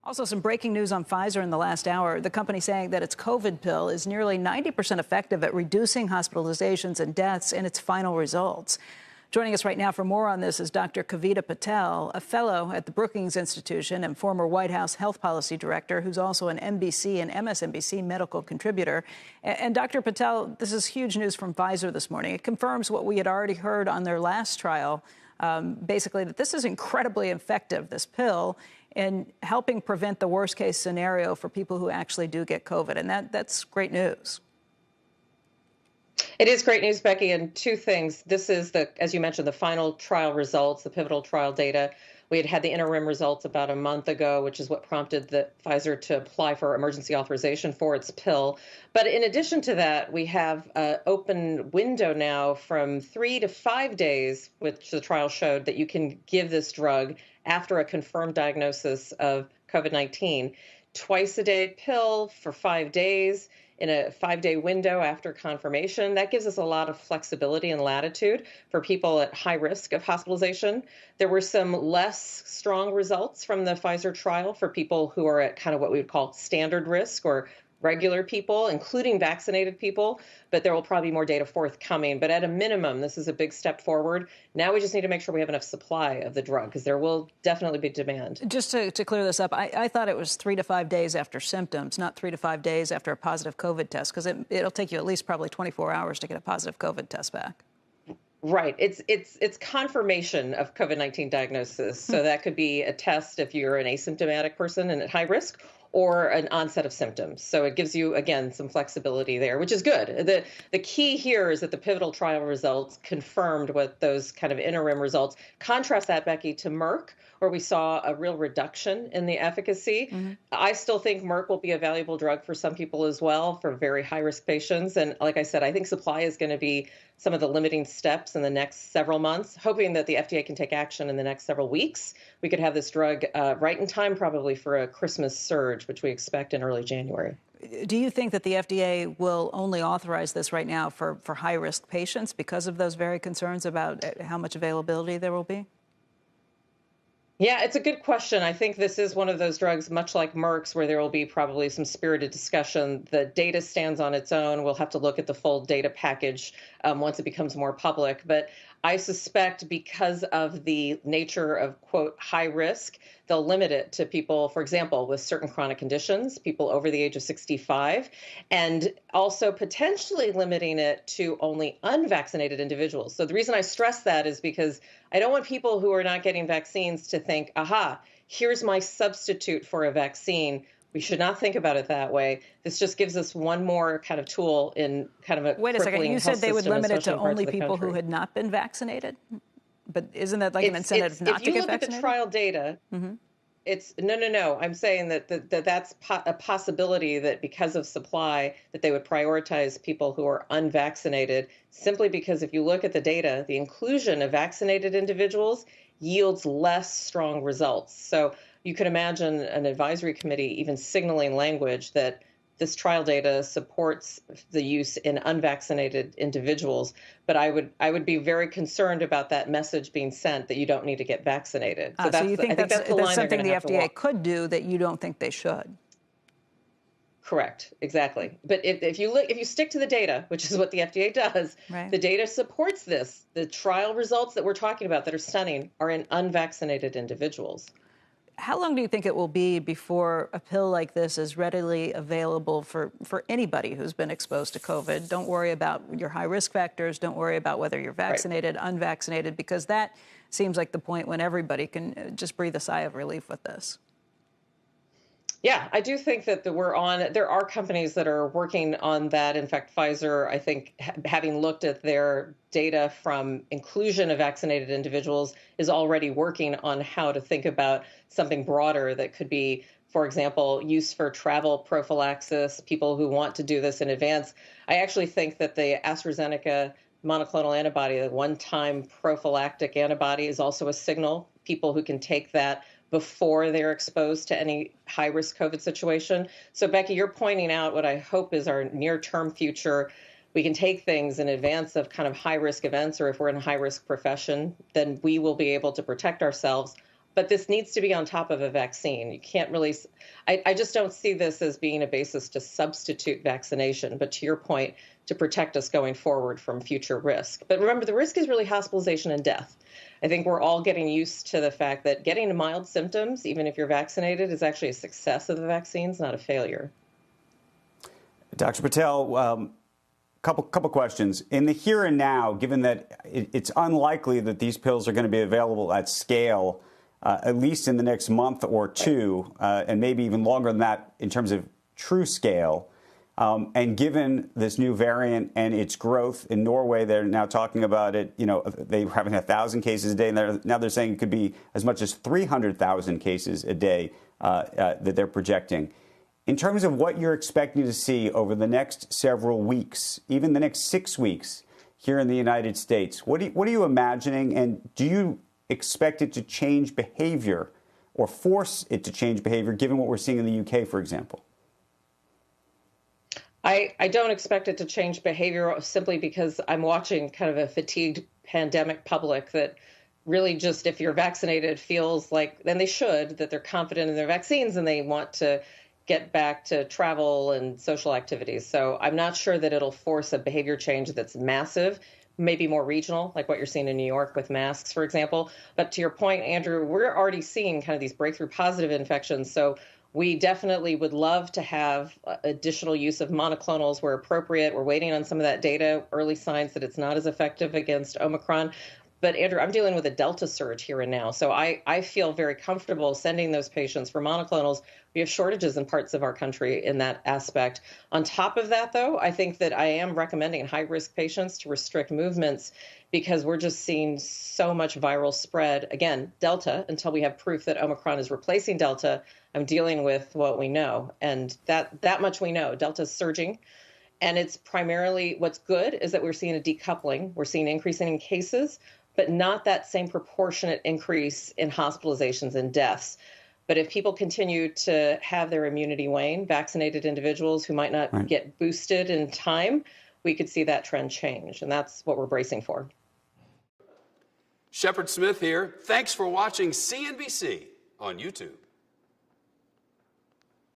Also, some breaking news on Pfizer in the last hour. The company saying that its COVID pill is nearly 90% effective at reducing hospitalizations and deaths in its final results. Joining us right now for more on this is Dr. Kavita Patel, a fellow at the Brookings Institution and former White House health policy director, who's also an NBC and MSNBC medical contributor. And Dr. Patel, this is huge news from Pfizer this morning. It confirms what we had already heard on their last trial, basically that this is incredibly effective, this pill, in helping prevent the worst case scenario for people who actually do get COVID. And that's great news. It is great news, Becky, and two things. This is as you mentioned, the final trial results, the pivotal trial data. We had the interim results about a month ago, which is what prompted Pfizer to apply for emergency authorization for its pill. But in addition to that, we have an open window now from 3 to 5 days, which the trial showed that you can give this drug after a confirmed diagnosis of COVID-19. Twice-a-day pill for 5 days in a 5-day window after confirmation. That gives us a lot of flexibility and latitude for people at high risk of hospitalization. There were some less strong results from the Pfizer trial for people who are at kind of what we would call standard risk or regular people, including vaccinated people, but there will probably be more data forthcoming. But at a minimum, this is a big step forward. Now we just need to make sure we have enough supply of the drug because there will definitely be demand. Just to clear this up, I thought it was 3 to 5 days after symptoms, not 3 to 5 days after a positive COVID test, because it'll take you at least probably 24 hours to get a positive COVID test back. Right. It's confirmation of COVID-19 diagnosis. So that could be a test if you're an asymptomatic person and at high risk, or an onset of symptoms. So it gives you, again, some flexibility there, which is good. The key here is that the pivotal trial results confirmed what those kind of interim results. Contrast that, Becky, to Merck, where we saw a real reduction in the efficacy. Mm-hmm. I still think Merck will be a valuable drug for some people as well, for very high-risk patients. And like I said, I think supply is going to be some of the limiting steps in the next several months, hoping that the FDA can take action in the next several weeks. We could have this drug right in time probably for a Christmas surge, which we expect in early January. Do you think that the FDA will only authorize this right now for high-risk patients because of those very concerns about how much availability there will be? Yeah, it's a good question. I think this is one of those drugs, much like Merck's, where there will be probably some spirited discussion. The data stands on its own. We'll have to look at the full data package once it becomes more public. But I suspect because of the nature of, quote, high risk, they'll limit it to people, for example, with certain chronic conditions, people over the age of 65, and also potentially limiting it to only unvaccinated individuals. So the reason I stress that is because I don't want people who are not getting vaccines to think, aha, here's my substitute for a vaccine. We should not think about it that way. This just gives us one more kind of tool in kind of a Wait a second, you said they would limit it to only people who had not been vaccinated? But isn't that like an incentive not to get vaccinated? If you look at the trial data, it's no. I'm saying that's a possibility that because of supply that they would prioritize people who are unvaccinated, simply because if you look at the data, the inclusion of vaccinated individuals yields less strong results. So you could imagine an advisory committee even signaling language that this trial data supports the use in unvaccinated individuals, but I would be very concerned about that message being sent that you don't need to get vaccinated. So you think that's something the FDA could do that you don't think they should? Correct, exactly. But if you stick to the data, which is what the FDA does, right, the data supports this. The trial results that we're talking about that are stunning are in unvaccinated individuals. How long do you think it will be before a pill like this is readily available for anybody who's been exposed to COVID? Don't worry about your high risk factors. Don't worry about whether you're vaccinated, right, unvaccinated, because that seems like the point when everybody can just breathe a sigh of relief with this. Yeah, I do think that there are companies that are working on that. In fact, Pfizer, I think, having looked at their data from inclusion of vaccinated individuals, is already working on how to think about something broader that could be, for example, use for travel prophylaxis, people who want to do this in advance. I actually think that the AstraZeneca monoclonal antibody, the one-time prophylactic antibody, is also a signal. People who can take that before they're exposed to any high-risk COVID situation. So, Becky, you're pointing out what I hope is our near-term future. We can take things in advance of kind of high-risk events, or if we're in a high-risk profession, then we will be able to protect ourselves. But this needs to be on top of a vaccine. You can't really, I just don't see this as being a basis to substitute vaccination, but to your point, to protect us going forward from future risk. But remember, the risk is really hospitalization and death. I think we're all getting used to the fact that getting mild symptoms, even if you're vaccinated, is actually a success of the vaccines, not a failure. Dr. Patel, couple questions. In the here and now, given that it's unlikely that these pills are going to be available at scale, at least in the next month or two, and maybe even longer than that in terms of true scale, and given this new variant and its growth in Norway, they're now talking about it. You know, they were having 1,000 cases a day, and now they're saying it could be as much as 300,000 cases a day that they're projecting. In terms of what you're expecting to see over the next several weeks, even the next 6 weeks here in the United States, what are you imagining, and do you expect it to change behavior or force it to change behavior, given what we're seeing in the UK, for example? I don't expect it to change behavior simply because I'm watching kind of a fatigued pandemic public that really just, if you're vaccinated, feels like, then they should, that they're confident in their vaccines and they want to get back to travel and social activities. So I'm not sure that it'll force a behavior change that's massive, maybe more regional, like what you're seeing in New York with masks, for example. But to your point, Andrew, we're already seeing kind of these breakthrough positive infections. So we definitely would love to have additional use of monoclonals where appropriate. We're waiting on some of that data, early signs that it's not as effective against Omicron. But Andrew, I'm dealing with a Delta surge here and now. So I feel very comfortable sending those patients for monoclonals. We have shortages in parts of our country in that aspect. On top of that, though, I think that I am recommending high-risk patients to restrict movements because we're just seeing so much viral spread. Again, Delta, until we have proof that Omicron is replacing Delta, I'm dealing with what we know. And that much we know. Delta's surging. And it's primarily, what's good is that we're seeing a decoupling. We're seeing increasing in cases, but not that same proportionate increase in hospitalizations and deaths. But if people continue to have their immunity wane, vaccinated individuals who might not get boosted in time, we could see that trend change. And that's what we're bracing for. Shepard Smith here. Thanks for watching CNBC on YouTube.